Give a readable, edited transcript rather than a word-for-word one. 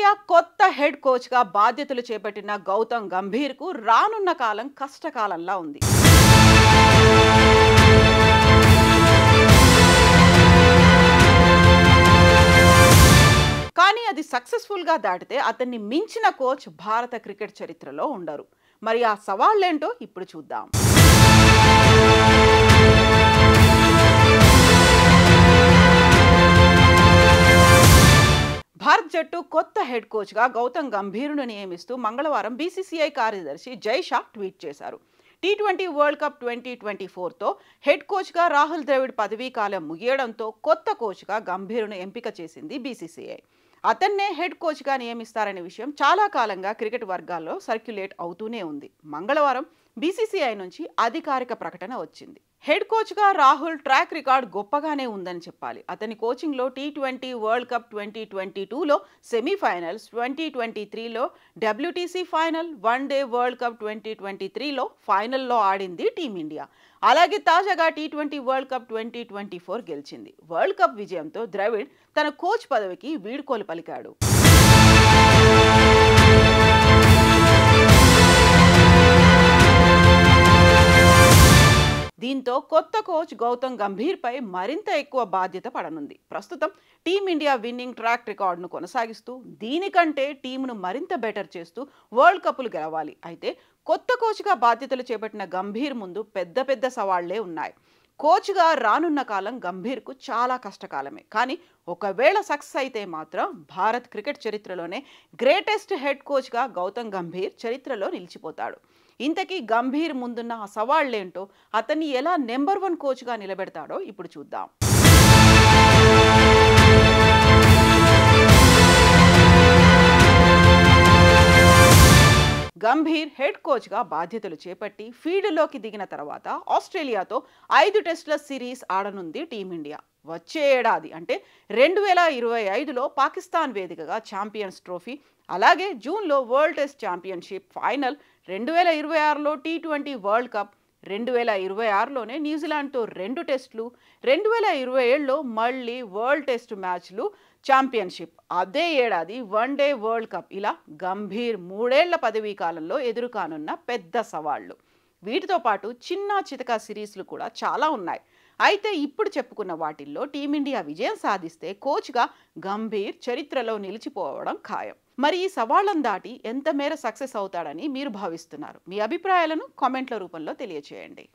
Team India కొత్త head కోచ్గా బాధ్యతలు చేపట్టిన గౌతమ్ గంభీర్కు రానున్న కాలం కష్టకాలంలా ఉంది. కానీ అది సక్సెస్ఫుల్గా దాటితే అతన్ని మించిన కోచ్ భారత క్రికెట్ చరిత్రలో ఉండరు. మరి ఆ సవాళ్ళేంటో ఇప్పుడు చూద్దాం. భారత్ జట్టు కొత్త హెడ్ కోచ్గా గౌతమ్ గంభీర్ను నియమిస్తూ మంగళవారం బీసీసీఐ కార్యదర్శి జై షా ట్వీట్ చేశారు. టీ20 వరల్డ్ కప్ 2024తో హెడ్ కోచ్గా రాహుల్ ద్రవిడ్ పదవీ కాలం ముగియడంతో కొత్త కోచ్గా గంభీర్ను ఎంపిక చేసింది బీసీసీఐ. అతన్నే హెడ్ కోచ్గా నియమిస్తారనే విషయం చాలా కాలంగా క్రికెట్ వర్గాల్లో సర్క్యులేట్ అవుతూనే ఉంది. మంగళవారం బీసీసీఐ నుంచి అధికారిక ప్రకటన వచ్చింది. హెడ్ కోచ్గా రాహుల్ ట్రాక్ రికార్డ్ గొప్పగానే ఉందని చెప్పాలి. అతని కోచింగ్లో టీ20 వరల్డ్ కప్ 2022లో సెమీఫైనల్స్, 2023లో WTC final, one day world cup 2023లో ఫైనల్లో ఆడింది టీమిండియా. అలాగే తాజాగా టీ20 వరల్డ్ కప్ 2024 గెలిచింది. వరల్డ్ కప్ విజయంతో ద్రవిడ్ తన కోచ్ పదవికి వీడ్కోలు పలికాడు. దీంతో కొత్త కోచ్ గౌతమ్ గంభీర్పై మరింత ఎక్కువ బాధ్యత పడనుంది. ప్రస్తుతం టీమిండియా విన్నింగ్ ట్రాక్ రికార్డును కొనసాగిస్తూ దీనికంటే టీంను మరింత బెటర్ చేస్తూ వరల్డ్ కప్లు గెలవాలి. అయితే కొత్త కోచ్గా బాధ్యతలు చేపట్టిన గంభీర్ ముందు పెద్ద పెద్ద సవాళ్లే ఉన్నాయి. కోచ్గా రానున్న కాలం గంభీర్కు చాలా కష్టకాలమే. కానీ ఒకవేళ సక్సెస్ అయితే మాత్రం భారత్ క్రికెట్ చరిత్రలోనే గ్రేటెస్ట్ హెడ్ కోచ్గా గౌతమ్ గంభీర్ చరిత్రలో నిలిచిపోతాడు. ఇంతకీ గంభీర్ ముందున్న ఆ సవాళ్లేంటో, అతన్ని ఎలా నెంబర్ 1 కోచ్గా నిలబెడతాడో ఇప్పుడు చూద్దాం. గంభీర్ హెడ్ కోచ్గా బాధ్యతలు చేపట్టి ఫీల్డ్లోకి దిగిన తర్వాత ఆస్ట్రేలియాతో 5 టెస్టుల సిరీస్ ఆడనుంది టీమిండియా. వచ్చే ఏడాది అంటే 2025లో పాకిస్తాన్ వేదికగా ఛాంపియన్స్ ట్రోఫీ, అలాగే జూన్లో వరల్డ్ టెస్ట్ ఛాంపియన్షిప్ ఫైనల్, 2026లో టీ20 వరల్డ్ కప్, 2026లోనే న్యూజిలాండ్తో 2 టెస్టులు, 2027లో మళ్ళీ వరల్డ్ టెస్ట్ మ్యాచ్లు, ఛాంపియన్షిప్, అదే ఏడాది వన్డే వరల్డ్ కప్. ఇలా గంభీర్ 3 ఏళ్ల పదవీ కాలంలో ఎదురుకానున్న పెద్ద సవాళ్లు. వీటితో పాటు చిన్న చితక సిరీస్లు కూడా చాలా ఉన్నాయి. అయితే ఇప్పుడు చెప్పుకున్న వాటిల్లో టీమిండియా విజయం సాధిస్తే కోచ్గా గంభీర్ చరిత్రలో నిలిచిపోవడం ఖాయం. మరి ఈ సవాళ్లను దాటి ఎంత మేర సక్సెస్ అవుతాడని మీరు భావిస్తున్నారు? మీ అభిప్రాయాలను కామెంట్ల రూపంలో తెలియచేయండి.